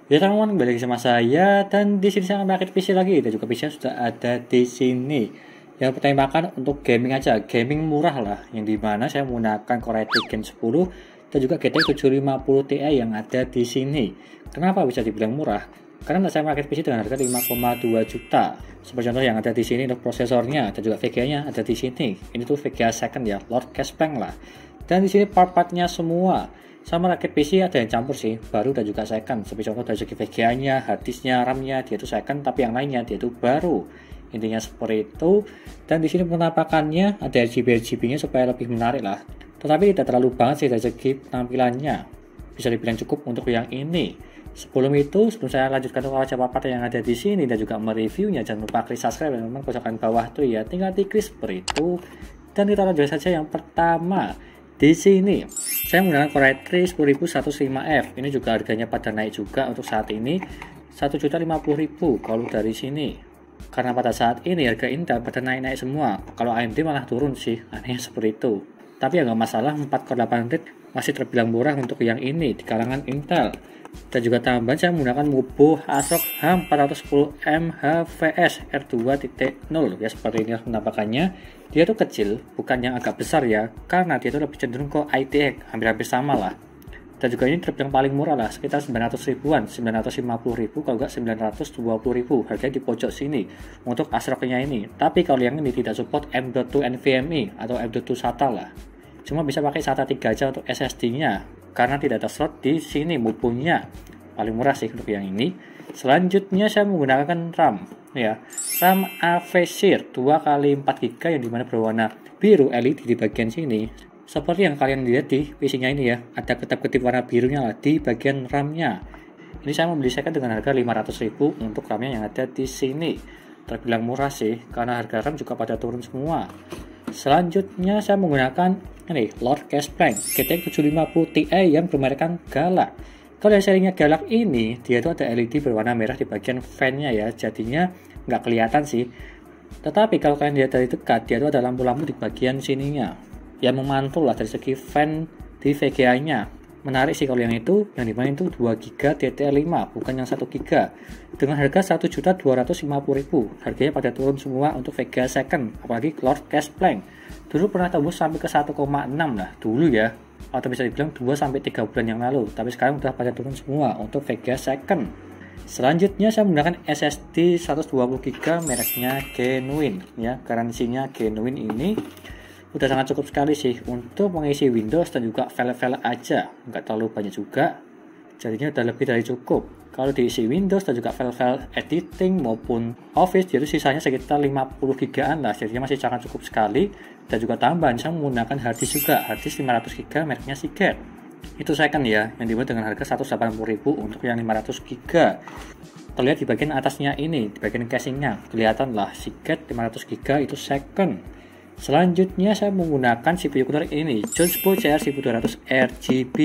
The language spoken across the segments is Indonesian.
Ya teman-teman, kembali lagi sama saya dan di sini saya merakit PC lagi dan juga PC sudah ada di sini. Yang pertama untuk gaming aja, gaming murah lah, yang dimana saya menggunakan Core i3 Gen 10 dan juga GTX 750 Ti yang ada di sini. Kenapa bisa dibilang murah? Karena saya merakit PC dengan harga 5,2 juta. Seperti contoh yang ada di sini untuk prosesornya dan juga VGA-nya ada di sini. Ini tuh VGA second ya, Lord Cashplank lah. Dan di sini part-partnya semua sama rakit PC ada yang campur sih, baru dan juga second. Seperti contoh dari segi VGA-nya, harddisk-nya, RAM-nya dia itu second, tapi yang lainnya dia itu baru. Intinya seperti itu. Dan di sini penampakannya ada RGB-nya supaya lebih menarik lah. Tetapi tidak terlalu banget sih dari segi penampilannya. Bisa dibilang cukup untuk yang ini. Sebelum saya lanjutkan untuk part yang ada di sini dan juga mereviewnya, jangan lupa klik subscribe dan teman pojokan bawah tuh ya, tinggal diklik seperti itu. Dan kita lanjut saja yang pertama. Di sini saya menggunakan Core i3 10105F. Ini juga harganya pada naik juga untuk saat ini 1.050.000 kalau dari sini. Karena pada saat ini harga Intel pada naik-naik semua. Kalau AMD malah turun sih, anehnya seperti itu. Tapi ya nggak masalah, 4 core 8 thread masih terbilang murah untuk yang ini di kalangan Intel. Dan juga tambahan saya menggunakan Mubo ASRock H410M HVS R2.0 ya, seperti ini penampakannya. Dia tuh kecil, bukan yang agak besar ya, karena dia tuh lebih cenderung ke ITX, hampir-hampir sama lah. Dan juga ini terbilang paling murah lah, sekitar 900 ribuan, 950.000 kalau enggak 920.000 harganya di pojok sini untuk ASRock-nya ini. Tapi kalau yang ini tidak support M.2 NVMe atau M.2 SATA lah, cuma bisa pakai SATA 3 aja untuk SSD-nya. Karena tidak ada slot di sini mupunya, paling murah sih untuk yang ini. Selanjutnya saya menggunakan RAM ya, RAM AVSear 2x4GB yang dimana berwarna biru LED di bagian sini. Seperti yang kalian lihat di PC-nya ini ya, ada ketip-ketip warna birunya lah di bagian RAM-nya. Ini saya membeli second dengan harga 500.000 untuk RAM-nya yang ada di sini. Terbilang murah sih, karena harga RAM juga pada turun semua. Selanjutnya saya menggunakan ini Lord Cashplank GTX 750 Ti yang bermerekkan Galak. Kalau yang serinya Galak ini dia itu ada LED berwarna merah di bagian fan-nya ya, jadinya nggak kelihatan sih. Tetapi kalau kalian lihat dari dekat, dia itu ada lampu-lampu di bagian sininya yang memantul lah dari segi fan di VGA-nya. Menarik sih kalau yang itu, yang dimana itu 2GB DDR5 bukan yang 1GB dengan harga 1.250.000. Harganya pada turun semua untuk VGA second, apalagi Lord Cashplank. Dulu pernah tembus sampai ke 1,6 lah dulu ya, atau bisa dibilang 2 sampai 3 bulan yang lalu, tapi sekarang udah pada turun semua untuk VGA second. Selanjutnya saya menggunakan SSD 120GB mereknya Genuine ya, garansinya Genuine ini udah sangat cukup sekali sih untuk mengisi Windows dan juga file-file aja, nggak terlalu banyak juga, jadinya udah lebih dari cukup. Kalau diisi Windows dan juga file-file editing maupun Office, jadi sisanya sekitar 50GB lah, jadinya masih sangat cukup sekali. Dan juga tambahan saya menggunakan harddisk juga, harddisk 500GB mereknya Seagate. Itu second ya, yang dibuat dengan harga 180.000 untuk yang 500GB. Terlihat di bagian atasnya ini, di bagian casingnya, kelihatan lah Seagate 500GB itu second. Selanjutnya saya menggunakan CPU cooler ini, Jonesbo CR1200 RGB.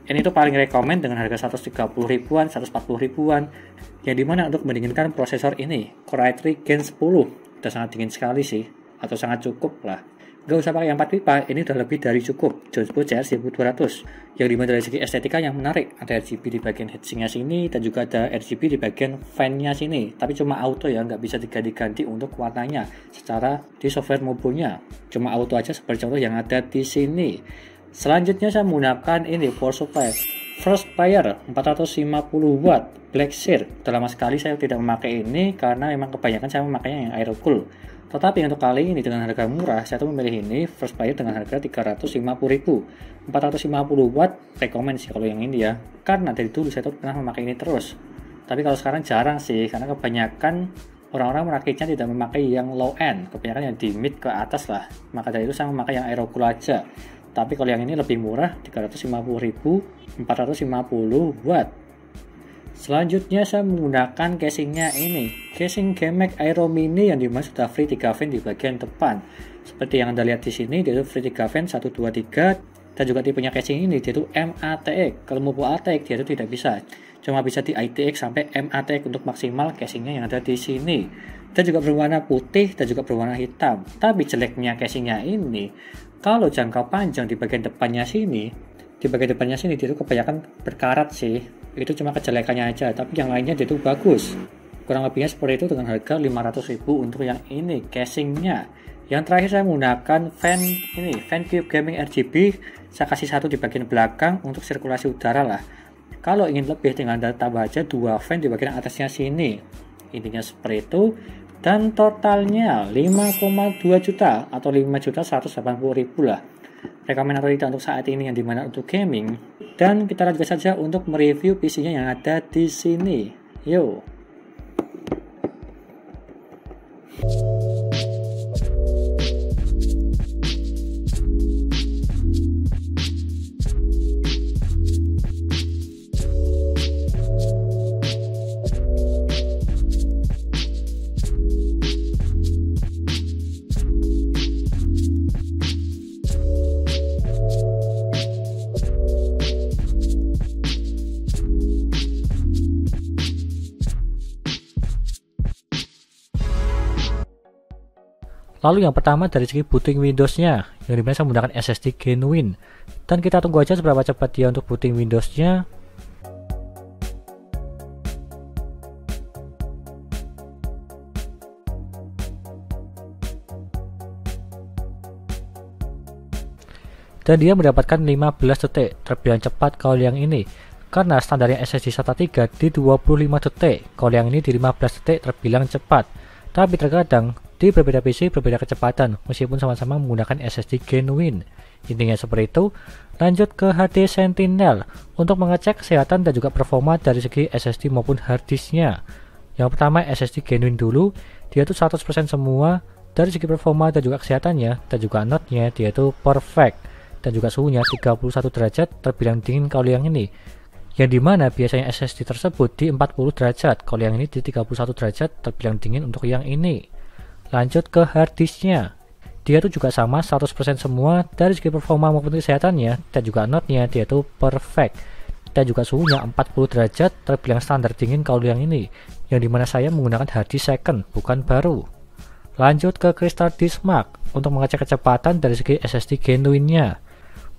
Ini tuh paling rekomend dengan harga 130 ribuan, 140 ribuan. Yang dimana untuk mendinginkan prosesor ini, Core i3 Gen 10, udah sangat dingin sekali sih, atau sangat cukup lah. Gak usah pakai yang 4 pipa, ini udah lebih dari cukup. Jonesbo CR1200, yang dimana dari segi estetika yang menarik. Ada RGB di bagian heatsinknya sini, dan juga ada RGB di bagian fan-nya sini. Tapi cuma auto ya, nggak bisa diganti-ganti untuk warnanya secara di software mobile-nya. Cuma auto aja seperti contoh yang ada di sini. Selanjutnya saya menggunakan ini power supply Frostfire 450 watt Blackshear. Udah lama sekali saya tidak memakai ini karena memang kebanyakan saya memakainya yang aerocool. Tetapi untuk kali ini dengan harga murah, saya tuh memilih ini Frostfire dengan harga 350.000. 450 watt rekomend sih kalau yang ini ya. Karena dari dulu saya tuh pernah memakai ini terus. Tapi kalau sekarang jarang sih, karena kebanyakan orang-orang merakitnya tidak memakai yang low end, kebanyakan yang di mid ke atas lah. Maka dari itu saya memakai yang aerocool aja. Tapi kalau yang ini lebih murah, 350.000, 450 watt. Selanjutnya saya menggunakan casingnya ini, casing GeMac Aero Mini yang dimana sudah free 3 fan di bagian depan. Seperti yang Anda lihat di sini, dia itu free 3 fan 1, 2, 3. Dan juga tipenya casing ini dia itu MATX. Kalau mau buat ATX dia itu tidak bisa. Cuma bisa di ITX sampai MATX untuk maksimal casingnya yang ada di sini. Dan juga berwarna putih dan juga berwarna hitam. Tapi jeleknya casingnya ini, kalau jangka panjang di bagian depannya sini, dia itu kebanyakan berkarat sih. itu cuma kejelekannya aja, tapi yang lainnya dia itu bagus. Kurang lebihnya seperti itu dengan harga 500.000 untuk yang ini casingnya. Yang terakhir saya menggunakan fan Cube Gaming RGB. Saya kasih satu di bagian belakang untuk sirkulasi udara lah. Kalau ingin lebih tinggal tambah aja 2 fan di bagian atasnya sini. Intinya seperti itu. Dan totalnya 5,2 juta atau 5.180.000 lah. Rekomendasi kita untuk saat ini yang dimana untuk gaming. Dan kita lanjut saja untuk mereview PC-nya yang ada di sini. Yo. Lalu yang pertama dari segi booting Windows-nya, yang dimana saya menggunakan SSD Genuine. Dan kita tunggu aja seberapa cepat dia untuk booting Windows-nya. Dan dia mendapatkan 15 detik, terbilang cepat kalau yang ini. Karena standarnya SSD SATA 3 di 25 detik, kalau yang ini di 15 detik terbilang cepat. Tapi terkadang di berbeda PC berbeda kecepatan meskipun sama-sama menggunakan SSD Genuine. Intinya seperti itu. Lanjut ke HD Sentinel untuk mengecek kesehatan dan juga performa dari segi SSD maupun harddisknya. Yang pertama SSD Genuine dulu, dia tuh 100% semua dari segi performa dan juga kesehatannya, dan juga notnya dia tuh perfect, dan juga suhunya 31 derajat terbilang dingin kalau yang ini. Yang dimana biasanya SSD tersebut di 40 derajat, kalau yang ini di 31 derajat terbilang dingin untuk yang ini. Lanjut ke harddisknya, dia tuh juga sama 100% semua dari segi performa maupun kesehatannya, dan juga notnya dia tuh perfect, dan juga suhunya 40 derajat terbilang standar dingin kalau yang ini, yang dimana saya menggunakan harddisk second bukan baru. Lanjut ke Crystal Disk Mark untuk mengecek kecepatan dari segi SSD Genuine-nya.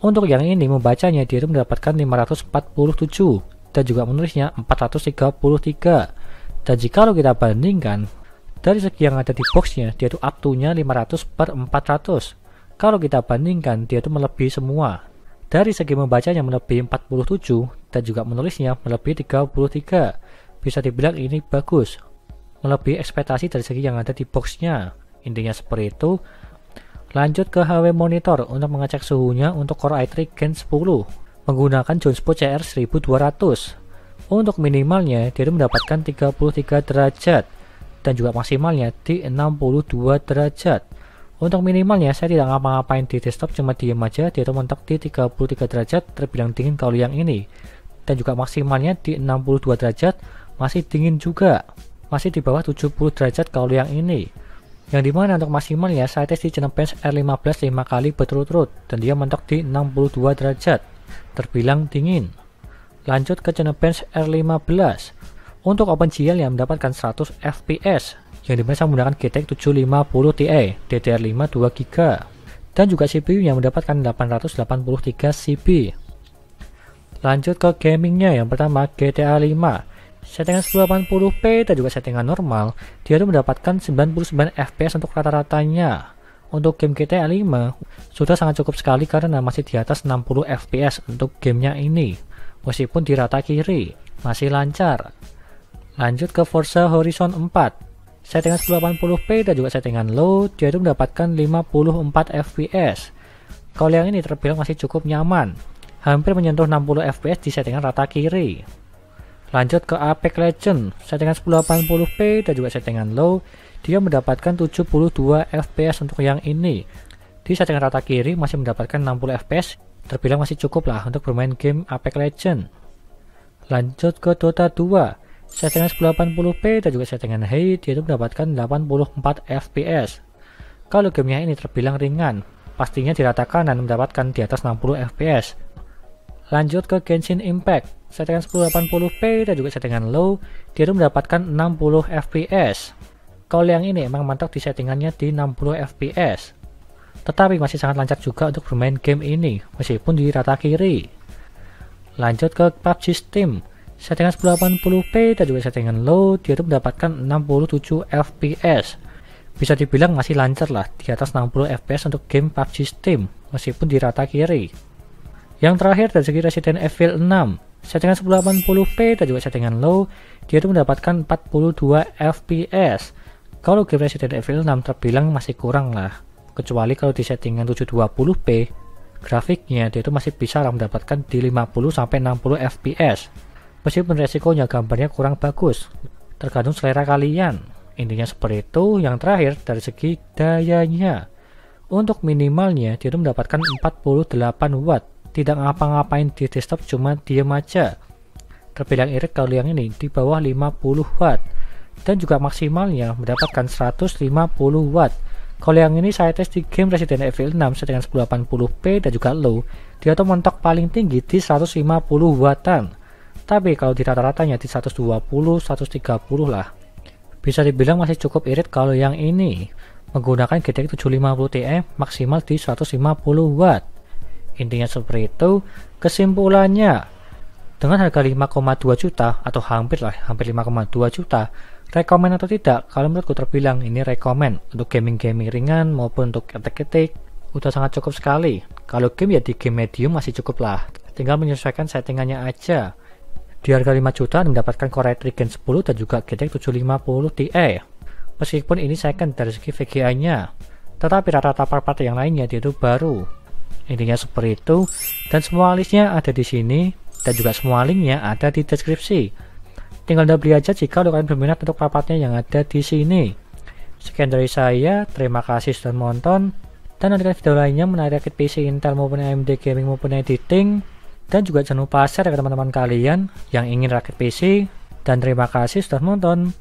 Untuk yang ini membacanya dia itu mendapatkan 547 dan juga menulisnya 433. Dan jika kita bandingkan dari segi yang ada di boxnya, dia itu up to-nya 500/400. Kalau kita bandingkan, dia itu melebihi semua. Dari segi membacanya melebihi 47 dan juga menulisnya melebihi 33. Bisa dibilang ini bagus, melebihi ekspektasi dari segi yang ada di boxnya. Intinya seperti itu. Lanjut ke HW Monitor untuk mengecek suhunya untuk Core i3 Gen 10 menggunakan Johnspot CR1200. Untuk minimalnya dia itu mendapatkan 33 derajat. Dan juga maksimalnya di 62 derajat. Untuk minimalnya saya tidak ngapa-ngapain di desktop, cuma diam aja, dia itu mentok di 33 derajat terbilang dingin kalau yang ini. Dan juga maksimalnya di 62 derajat masih dingin juga, masih di bawah 70 derajat kalau yang ini. Yang dimana untuk maksimalnya saya tes di Genebench R15 5 kali berturut-turut dan dia mentok di 62 derajat terbilang dingin. Lanjut ke Genebench R15 untuk OpenGL yang mendapatkan 100 fps, yang dimana saya menggunakan GTX 750 Ti DDR5 2GB, dan juga CPU yang mendapatkan 883 CB. Lanjut ke gamingnya, yang pertama GTA 5 settingan 1080p dan juga settingan normal, dia itu mendapatkan 99 fps untuk rata-ratanya. Untuk game GTA 5 sudah sangat cukup sekali karena masih di atas 60 fps untuk gamenya ini, meskipun di rata kiri masih lancar. Lanjut ke Forza Horizon 4 settingan 1080p dan juga settingan low, dia itu mendapatkan 54 fps. Kalau yang ini terbilang masih cukup nyaman, hampir menyentuh 60 fps di settingan rata kiri. Lanjut ke Apex Legends settingan 1080p dan juga settingan low, dia mendapatkan 72 fps untuk yang ini. Di settingan rata kiri masih mendapatkan 60 fps, terbilang masih cukup lah untuk bermain game Apex Legends. Lanjut ke Dota 2 settingan 1080p dan juga settingan high, dia itu mendapatkan 84 fps. Kalau gamenya ini terbilang ringan, pastinya di rata kanan mendapatkan di atas 60 fps. Lanjut ke Genshin Impact settingan 1080p dan juga settingan low, dia itu mendapatkan 60 fps. Kalau yang ini emang mantap di settingannya di 60 fps, tetapi masih sangat lancar juga untuk bermain game ini meskipun di rata kiri. Lanjut ke PUBG Steam settingan 1080p dan juga settingan low, dia itu mendapatkan 67 fps. Bisa dibilang masih lancar lah, di atas 60 fps untuk game PUBG Steam, meskipun di rata kiri. Yang terakhir dari segi Resident Evil 6, settingan 1080p dan juga settingan low, dia itu mendapatkan 42 fps. Kalau game Resident Evil 6 terbilang masih kurang lah, kecuali kalau di settingan 720p, grafiknya dia itu masih bisa mendapatkan di 50-60 fps. Meskipun resikonya gambarnya kurang bagus, tergantung selera kalian. Intinya seperti itu. Yang terakhir dari segi dayanya, untuk minimalnya dia itu mendapatkan 48 watt. Tidak ngapa-ngapain di desktop, cuma diem aja. Terbilang irit kalau yang ini di bawah 50 watt. Dan juga maksimalnya mendapatkan 150 watt. Kalau yang ini saya tes di game Resident Evil 6 settingan 1080p dan juga low, dia tuh mentok paling tinggi di 150 wattan. Tapi kalau di rata-ratanya di 120-130 lah. Bisa dibilang masih cukup irit kalau yang ini menggunakan GTX 750 Ti maksimal di 150 watt. Intinya seperti itu. Kesimpulannya, dengan harga 5,2 juta atau hampir 5,2 juta, rekomen atau tidak? Kalau menurutku terbilang ini rekomen untuk gaming-gaming ringan maupun untuk ketik-ketik, udah sangat cukup sekali. Kalau game ya di game medium masih cukup lah, tinggal menyesuaikan settingannya aja. Di harga 5 juta mendapatkan Core i3 Gen 10 dan juga GTX 750 Ti. Meskipun ini second dari segi VGA nya, tetapi rata-rata part-part yang lainnya dia itu baru. Intinya seperti itu, dan semua listnya ada di sini, dan juga semua linknya ada di deskripsi. Tinggal Anda beli aja jika kalian berminat untuk part-partnya yang ada di sini. Sekian dari saya, terima kasih sudah menonton, dan nantikan video lainnya mengenai rakit PC Intel maupun AMD gaming maupun editing. Dan juga jangan lupa share ke teman-teman kalian yang ingin rakit PC. Dan terima kasih sudah menonton.